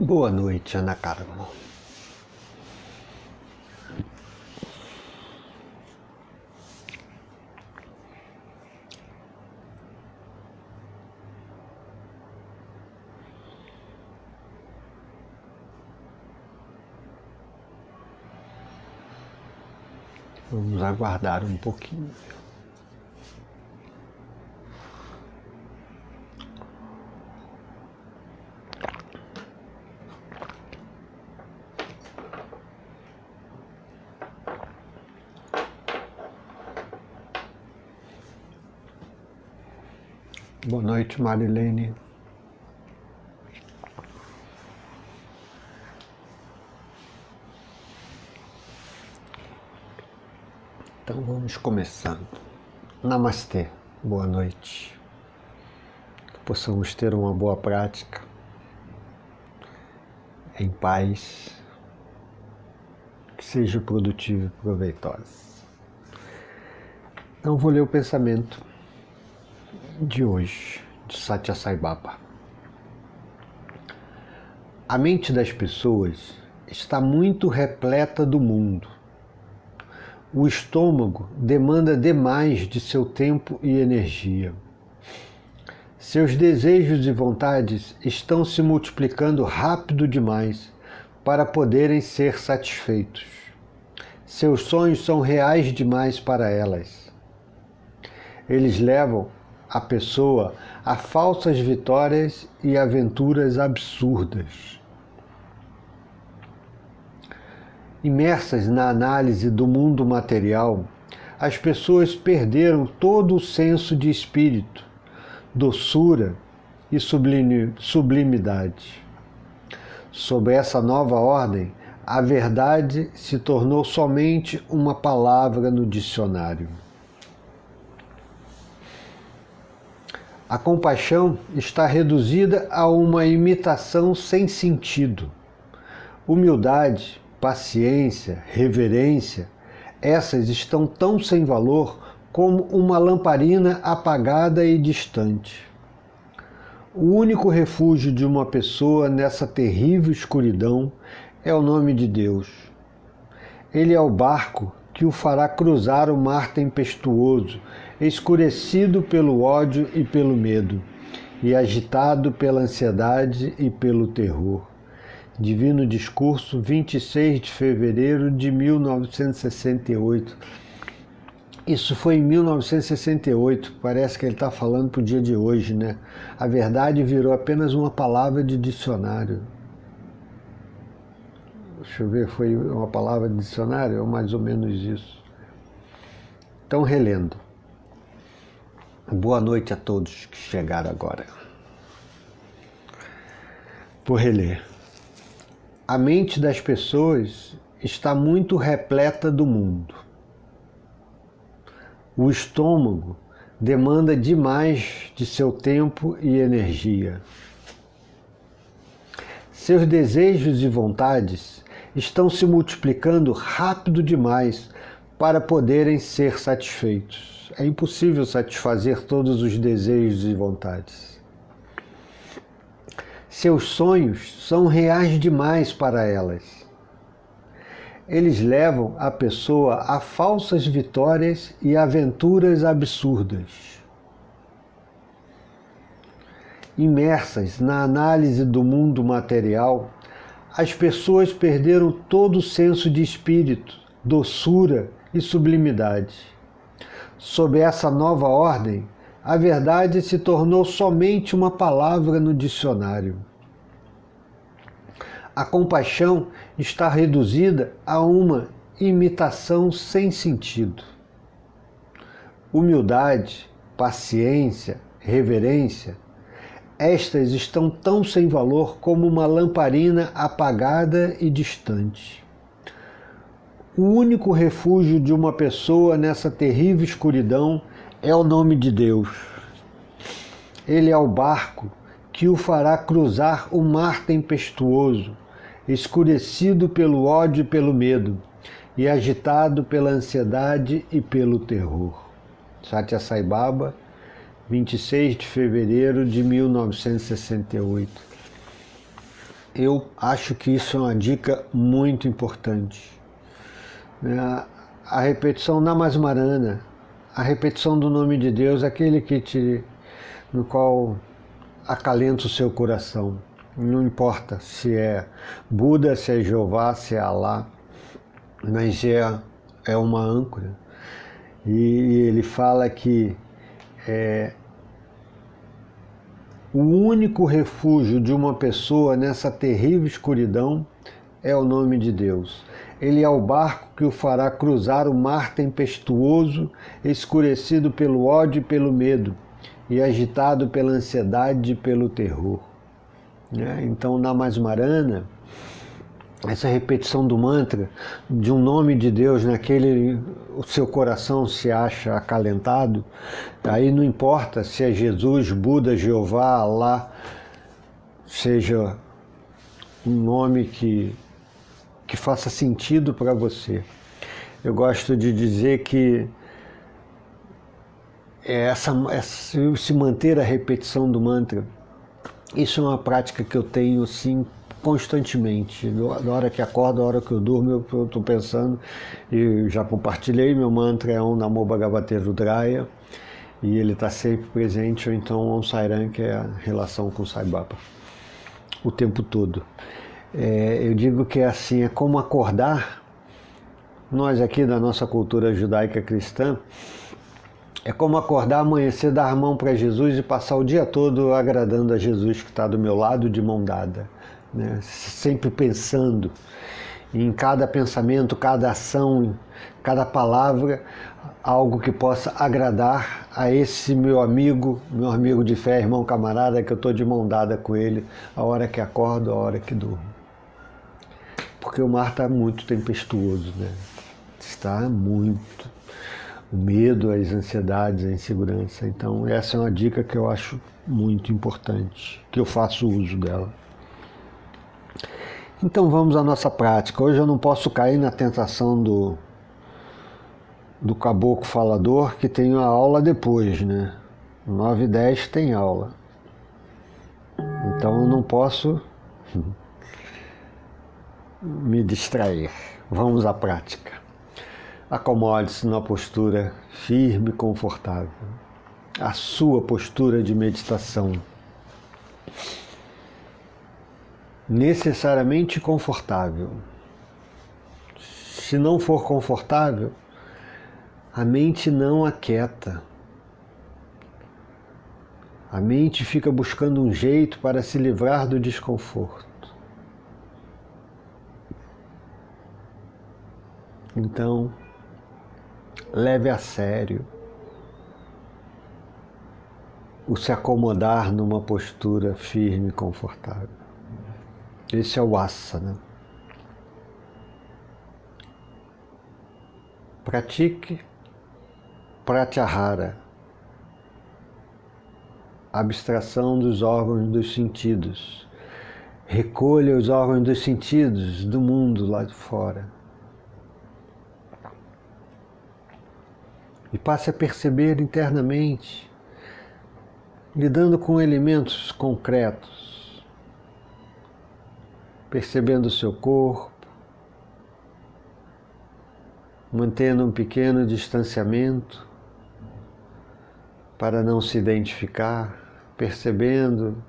Boa noite, Ana Carmo. Vamos aguardar um pouquinho. Boa noite, Marilene. Então vamos começando. Namastê, boa noite. Que possamos ter uma boa prática, em paz, que seja produtiva e proveitosa. Então vou ler o pensamento de hoje, de Satya Sai Baba. A mente das pessoas está muito repleta do mundo. O estômago demanda demais de seu tempo e energia. Seus desejos e vontades estão se multiplicando rápido demais para poderem ser satisfeitos. Seus sonhos são reais demais para elas. Eles levam a pessoa a falsas vitórias e aventuras absurdas. Imersas na análise do mundo material, as pessoas perderam todo o senso de espírito, doçura e sublimidade. Sob essa nova ordem, a verdade se tornou somente uma palavra no dicionário. A compaixão está reduzida a uma imitação sem sentido. Humildade, paciência, reverência, essas estão tão sem valor como uma lamparina apagada e distante. O único refúgio de uma pessoa nessa terrível escuridão é o nome de Deus. Ele é o barco que o fará cruzar o mar tempestuoso, escurecido pelo ódio e pelo medo, e agitado pela ansiedade e pelo terror. Divino Discurso, 26 de fevereiro de 1968. Isso foi em 1968, parece que ele está falando para o dia de hoje, né? A verdade virou apenas uma palavra de dicionário. Deixa eu ver, foi uma palavra de dicionário? Ou mais ou menos isso. Então, relendo. Boa noite a todos que chegaram agora. Vou reler. A mente das pessoas está muito repleta do mundo. O estômago demanda demais de seu tempo e energia. Seus desejos e vontades estão se multiplicando rápido demais para poderem ser satisfeitos. É impossível satisfazer todos os desejos e vontades. Seus sonhos são reais demais para elas. Eles levam a pessoa a falsas vitórias e aventuras absurdas. Imersas na análise do mundo material, as pessoas perderam todo o senso de espírito, doçura e sublimidade. Sob essa nova ordem, a verdade se tornou somente uma palavra no dicionário. A compaixão está reduzida a uma imitação sem sentido. Humildade, paciência, reverência, estas estão tão sem valor como uma lamparina apagada e distante. O único refúgio de uma pessoa nessa terrível escuridão é o nome de Deus. Ele é o barco que o fará cruzar o mar tempestuoso, escurecido pelo ódio e pelo medo, e agitado pela ansiedade e pelo terror. Satya Sai Baba, 26 de fevereiro de 1968. eu acho que isso é uma dica muito importante. A repetição namasmarana, a repetição do nome de Deus, aquele no qual acalenta o seu coração. Não importa se é Buda, se é Jeová, se é Alá, mas é uma âncora. E ele fala que o único refúgio de uma pessoa nessa terrível escuridão é o nome de Deus. Ele é o barco que o fará cruzar o mar tempestuoso, escurecido pelo ódio e pelo medo, e agitado pela ansiedade e pelo terror. Então, namasmarana, essa repetição do mantra, de um nome de Deus o seu coração se acha acalentado, aí não importa se é Jesus, Buda, Jeová, Alá, seja um nome que faça sentido para você. Eu gosto de dizer que se manter a repetição do mantra, isso é uma prática que eu tenho sim constantemente. Na hora que acordo, na hora que eu durmo, eu estou pensando, e já compartilhei, meu mantra é Om Namo Bhagavate Rudraya, e ele está sempre presente, ou então Om Sai Ram, que é a relação com Sai Baba, o tempo todo. Eu digo que é como acordar. Nós aqui da nossa cultura judaica cristã, é como acordar, amanhecer, dar a mão para Jesus e passar o dia todo agradando a Jesus que está do meu lado de mão dada, né? Sempre pensando em cada pensamento, cada ação, cada palavra, algo que possa agradar a esse meu amigo de fé, irmão, camarada, que eu estou de mão dada com ele, a hora que acordo, a hora que durmo. Porque o mar está muito tempestuoso, né? Está muito. O medo, as ansiedades, a insegurança. Então, essa é uma dica que eu acho muito importante, que eu faço uso dela. Então, vamos à nossa prática. Hoje eu não posso cair na tentação do caboclo falador, que tem a aula depois, né? 9h10 tem aula. Então, eu não posso me distrair. Vamos à prática. Acomode-se numa postura firme e confortável. A sua postura de meditação. Necessariamente confortável. Se não for confortável, a mente não aquieta. A mente fica buscando um jeito para se livrar do desconforto. Então, leve a sério o se acomodar numa postura firme e confortável. Esse é o asana. Pratique pratyahara, abstração dos órgãos dos sentidos. Recolha os órgãos dos sentidos do mundo lá de fora. E passe a perceber internamente, lidando com elementos concretos, percebendo o seu corpo, mantendo um pequeno distanciamento para não se identificar, percebendo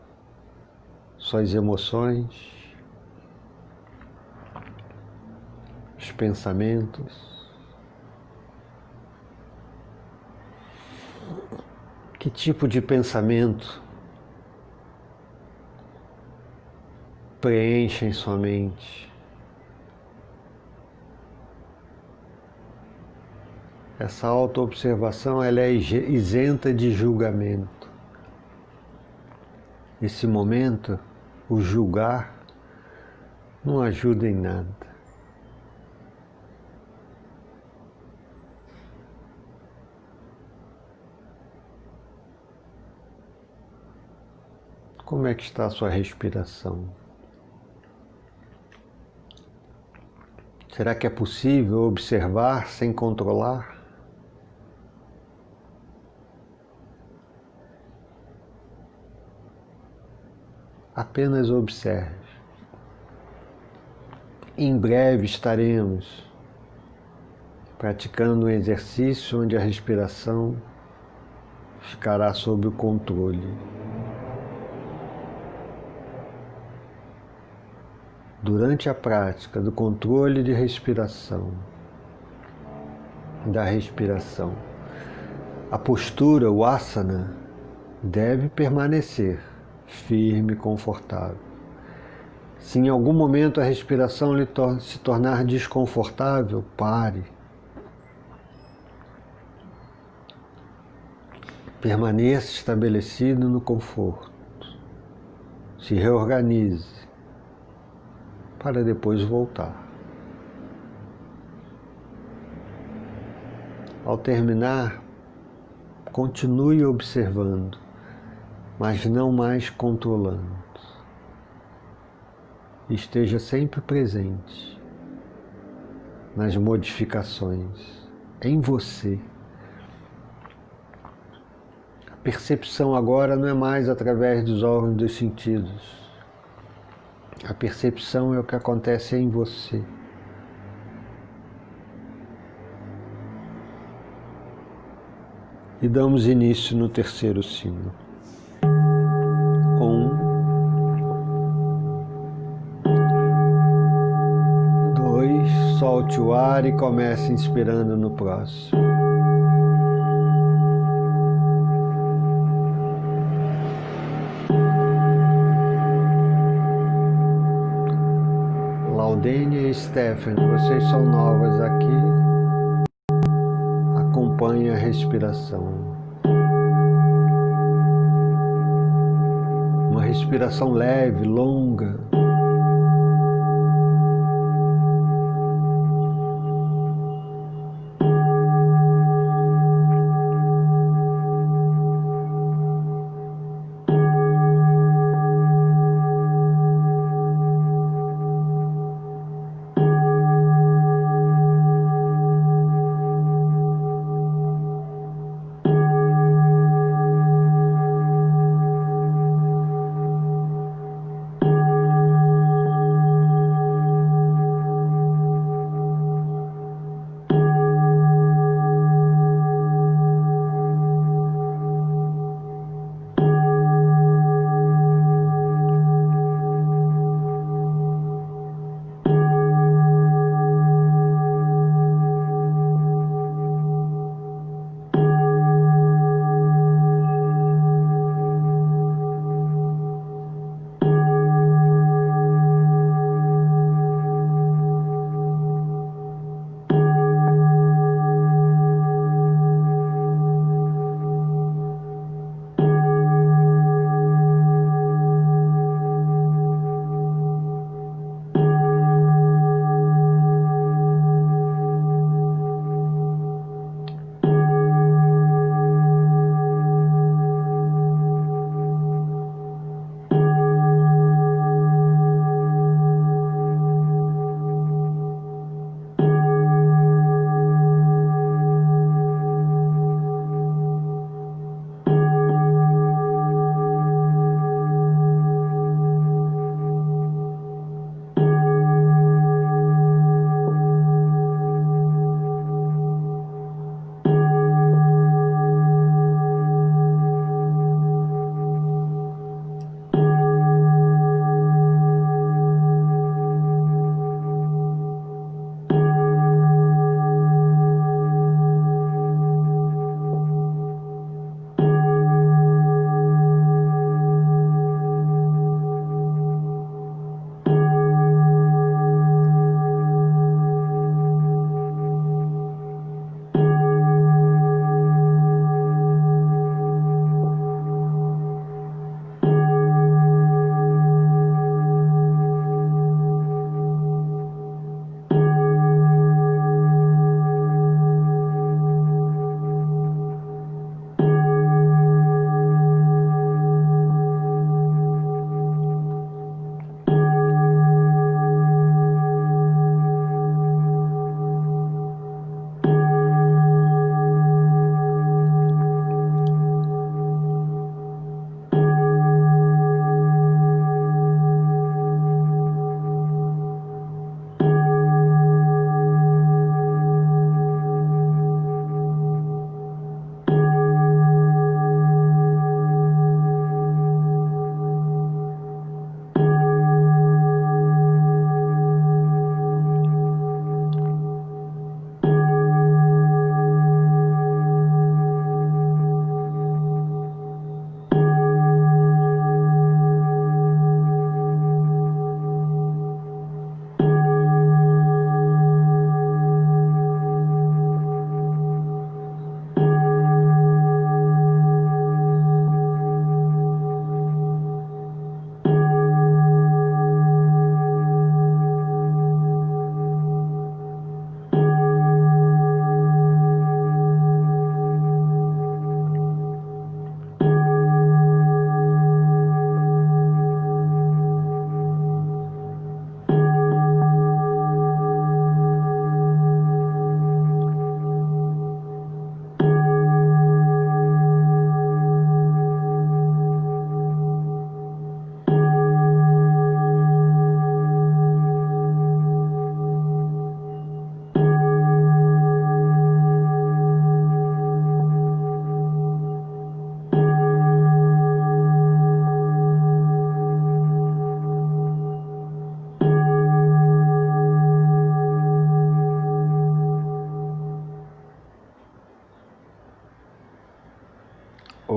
suas emoções, os pensamentos. Que tipo de pensamento preenche em sua mente? Essa autoobservação, ela é isenta de julgamento. Nesse momento, o julgar não ajuda em nada. Como é que está a sua respiração? Será que é possível observar sem controlar? Apenas observe. Em breve estaremos praticando um exercício onde a respiração ficará sob o controle. Durante a prática do controle de respiração, a postura, o asana, deve permanecer firme e confortável. Se em algum momento a respiração se tornar desconfortável, pare. Permaneça estabelecido no conforto. Se reorganize para depois voltar. Ao terminar, continue observando, mas não mais controlando. Esteja sempre presente nas modificações em você. A percepção agora não é mais através dos órgãos dos sentidos. A percepção é o que acontece em você. E damos início no terceiro sino. 1, 2, solte o ar e comece inspirando no próximo. Laudênia e Stephanie, vocês são novas aqui. Acompanhe a respiração. Uma respiração leve, longa.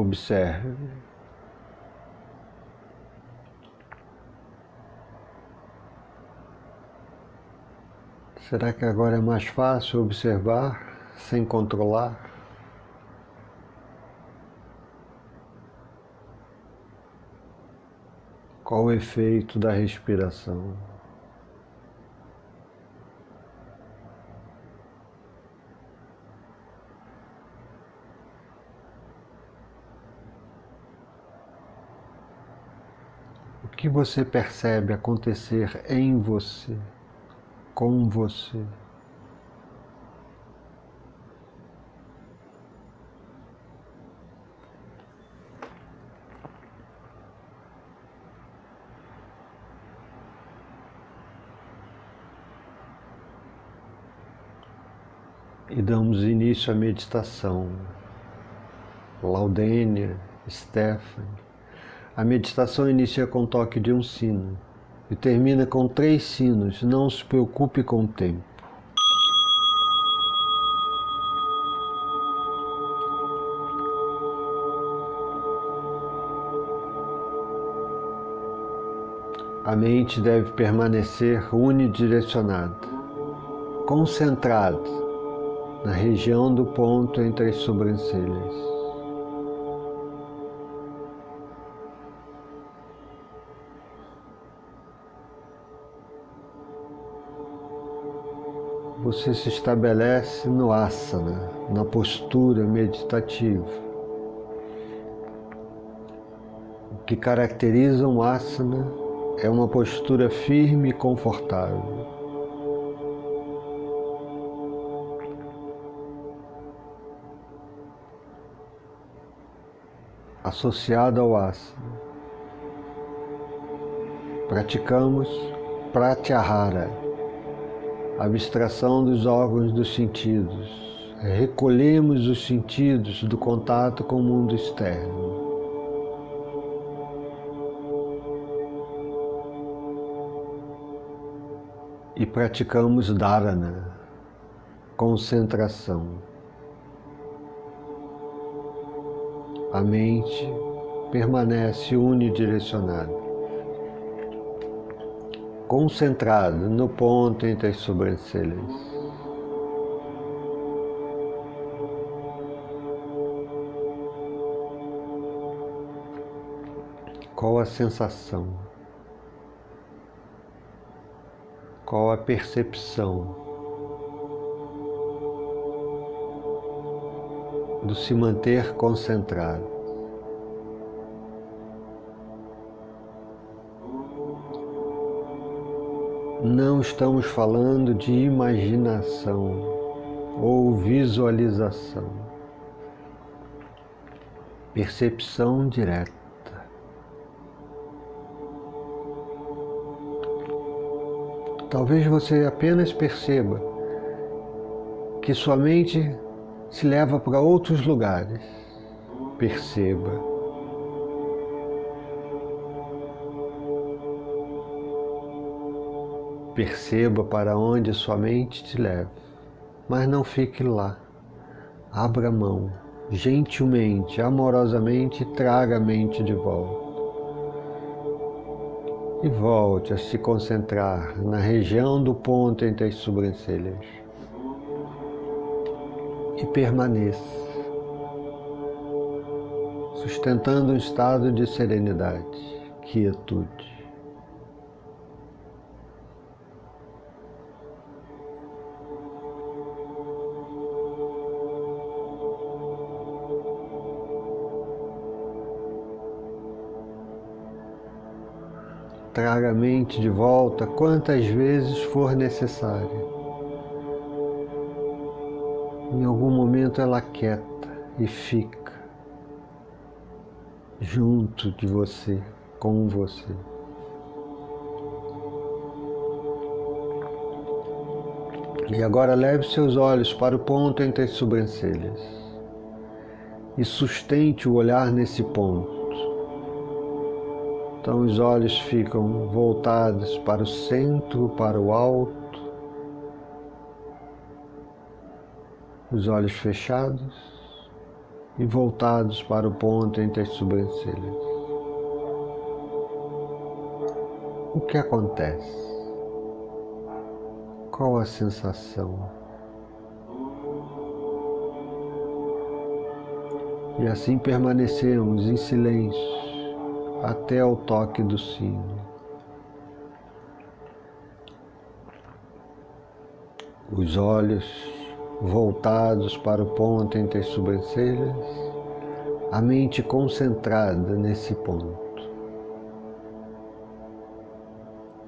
observe. Será que agora é mais fácil observar sem controlar? Qual o efeito da respiração? O que você percebe acontecer em você, com você? E damos início à meditação. Laudênia, Stephanie. A meditação inicia com o toque de um sino e termina com 3 sinos. Não se preocupe com o tempo. A mente deve permanecer unidirecionada, concentrada na região do ponto entre as sobrancelhas. Você se estabelece no asana, na postura meditativa. O que caracteriza um asana é uma postura firme e confortável. Associado ao asana, praticamos pratyahara, abstração dos órgãos dos sentidos. Recolhemos os sentidos do contato com o mundo externo. E praticamos dharana, concentração. A mente permanece unidirecionada, concentrada no ponto entre as sobrancelhas. Qual a sensação? Qual a percepção do se manter concentrado? Não estamos falando de imaginação ou visualização. Percepção direta. Talvez você apenas perceba que sua mente se leva para outros lugares. Perceba. Perceba para onde sua mente te leva, mas não fique lá. Abra mão, gentilmente, amorosamente, e traga a mente de volta. E volte a se concentrar na região do ponto entre as sobrancelhas. E permaneça, sustentando um estado de serenidade, quietude. Traga a mente de volta quantas vezes for necessário. Em algum momento ela quieta e fica junto de você, com você. E agora leve seus olhos para o ponto entre as sobrancelhas e sustente o olhar nesse ponto. Então os olhos ficam voltados para o centro, para o alto, os olhos fechados e voltados para o ponto entre as sobrancelhas. O que acontece? Qual a sensação? E assim permanecemos em silêncio até o toque do sino. Os olhos voltados para o ponto entre as sobrancelhas, a mente concentrada nesse ponto,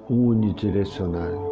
unidirecional.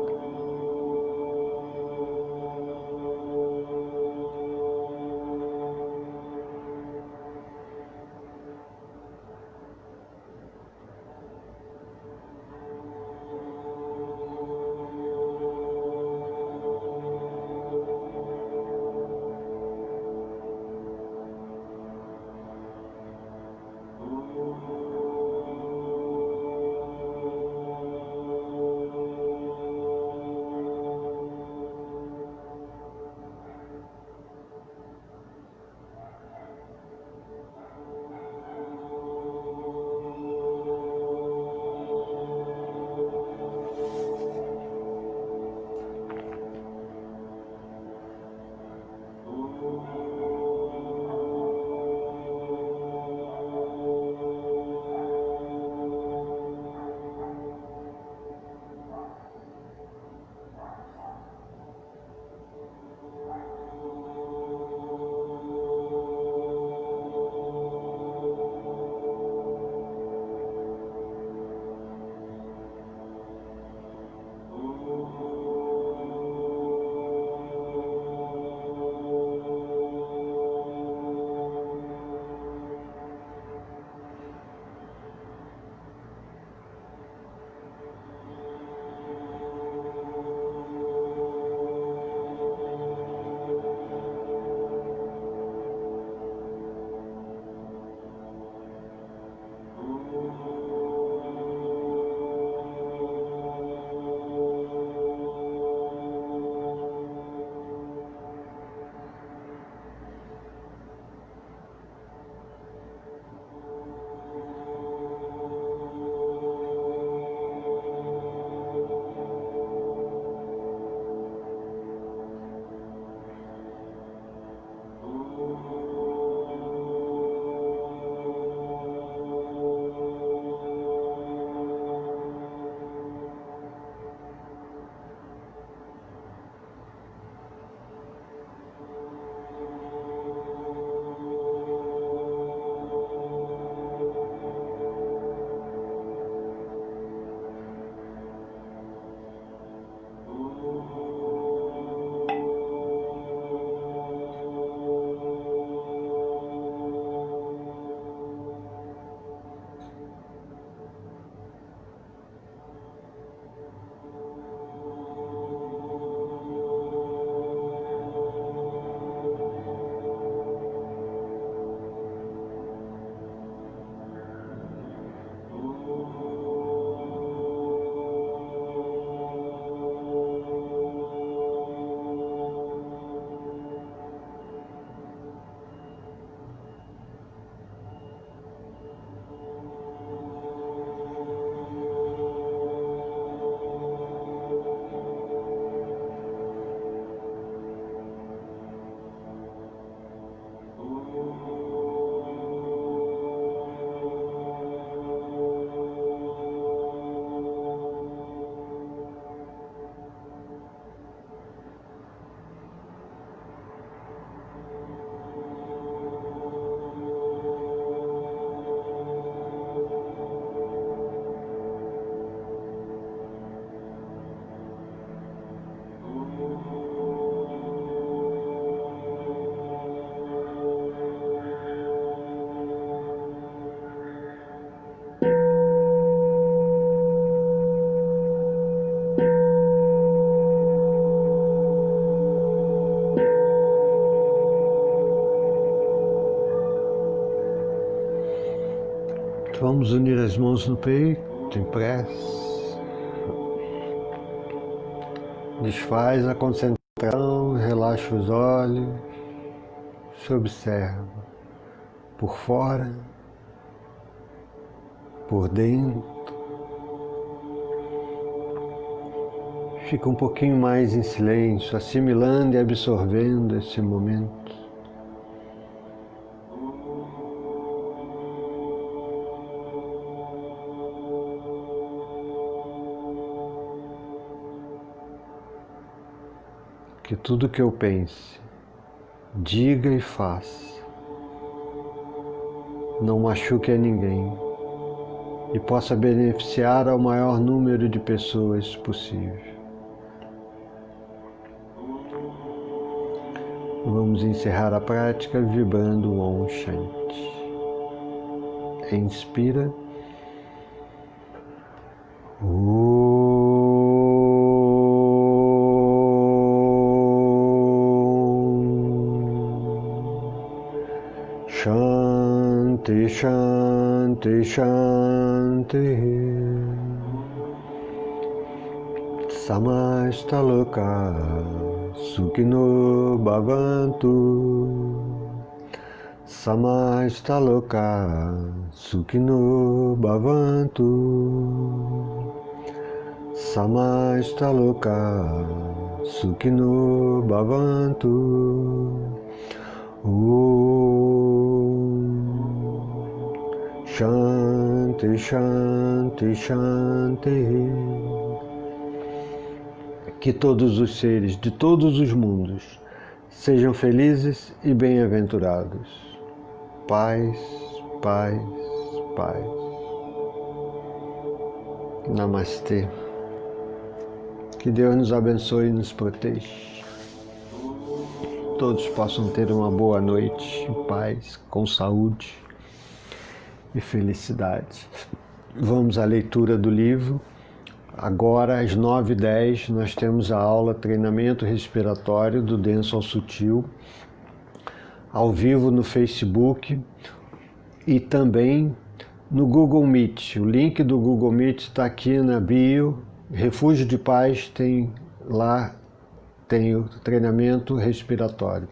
Vamos unir as mãos no peito em prece. Desfaz a concentração, relaxa os olhos, se observa. por fora, por dentro. Fica um pouquinho mais em silêncio, assimilando e absorvendo esse momento. Que tudo que eu pense, diga e faça não machuque a ninguém e possa beneficiar ao maior número de pessoas possível. Vamos encerrar a prática vibrando o Om Shanti. Inspira. Shanti, Shanti, Shanti. Samasta loka Sukhino Bhavantu. Samasta loka Sukhino Bhavantu. Samasta loka Sukhino Bhavantu. Shanti, Shanti, Shanti. Que todos os seres de todos os mundos sejam felizes e bem-aventurados. Paz, paz, paz. Namastê. Que Deus nos abençoe e nos proteja. Todos possam ter uma boa noite em paz, com saúde e felicidade. Vamos à leitura do livro. Agora, às 9h10, nós temos a aula Treinamento Respiratório do Denso ao Sutil, ao vivo no Facebook e também no Google Meet. O link do Google Meet está aqui na bio. Refúgio de Paz tem lá, tem o treinamento respiratório.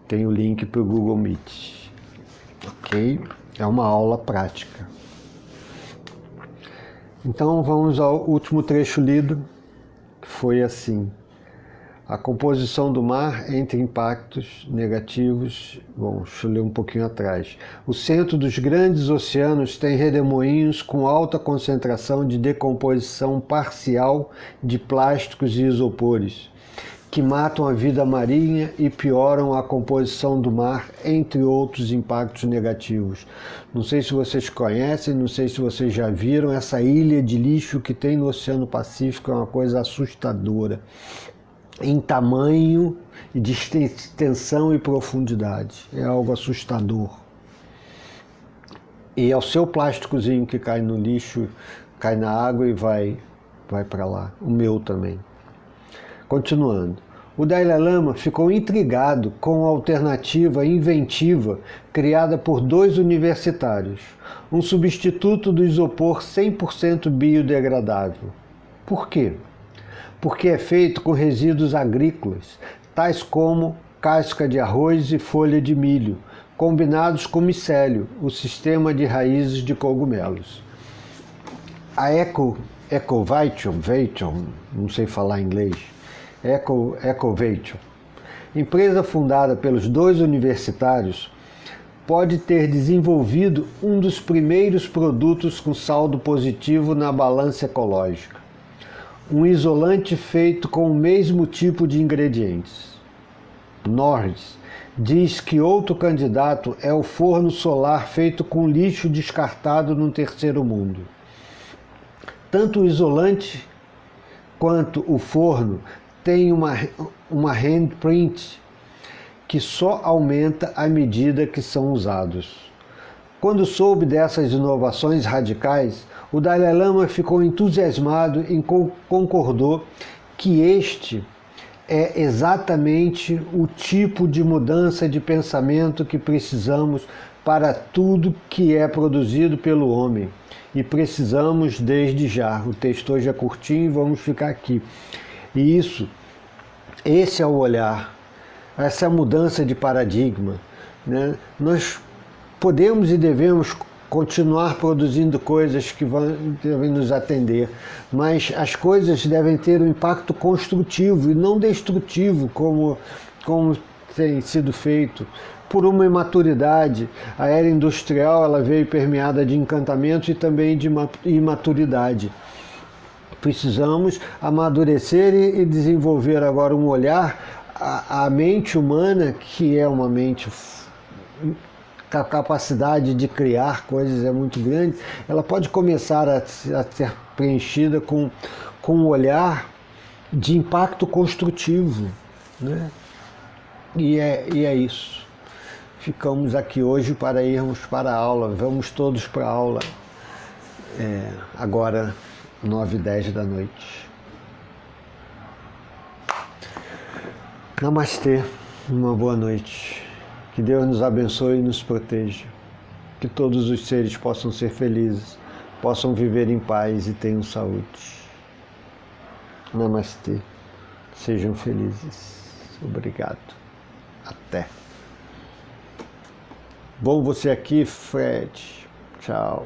Tem o link para o Google Meet. Ok? É uma aula prática. Então vamos ao último trecho lido, que foi assim: a composição do mar entre impactos negativos. Bom, deixa eu ler um pouquinho atrás. O centro dos grandes oceanos tem redemoinhos com alta concentração de decomposição parcial de plásticos e isopores, que matam a vida marinha e pioram a composição do mar, entre outros impactos negativos. Não sei se vocês conhecem, não sei se vocês já viram, essa ilha de lixo que tem no Oceano Pacífico é uma coisa assustadora, em tamanho, de extensão e profundidade. É algo assustador. E é o seu plásticozinho que cai no lixo, cai na água e vai para lá. O meu também. Continuando, o Dalai Lama ficou intrigado com a alternativa inventiva criada por 2 universitários, um substituto do isopor 100% biodegradável. Por quê? Porque é feito com resíduos agrícolas, tais como casca de arroz e folha de milho, combinados com micélio, o sistema de raízes de cogumelos. A Ecovation, não sei falar inglês, Ecovation, empresa fundada pelos 2 universitários, pode ter desenvolvido um dos primeiros produtos com saldo positivo na balança ecológica. Um isolante feito com o mesmo tipo de ingredientes. Norris diz que outro candidato é o forno solar feito com lixo descartado no terceiro mundo. Tanto o isolante quanto o forno tem uma handprint que só aumenta à medida que são usados. Quando soube dessas inovações radicais, o Dalai Lama ficou entusiasmado e concordou que este é exatamente o tipo de mudança de pensamento que precisamos para tudo que é produzido pelo homem. E precisamos desde já. O texto hoje é curtinho e vamos ficar aqui. E esse é o olhar, essa é a mudança de paradigma, né? Nós podemos e devemos continuar produzindo coisas que devem nos atender, mas as coisas devem ter um impacto construtivo e não destrutivo, como tem sido feito por uma imaturidade. A era industrial ela veio permeada de encantamentos e também de imaturidade. Precisamos amadurecer e desenvolver agora um olhar. A mente humana, que é uma mente, a capacidade de criar coisas é muito grande, ela pode começar a ser preenchida com um olhar de impacto construtivo, né? E é isso. Ficamos aqui hoje para irmos para a aula. Vamos todos para a aula agora 9h10 da noite. Namastê, uma boa noite. Que Deus nos abençoe e nos proteja. Que todos os seres possam ser felizes, possam viver em paz e tenham saúde. Namastê. Sejam felizes. Obrigado. Até. Bom você aqui, Fred. Tchau.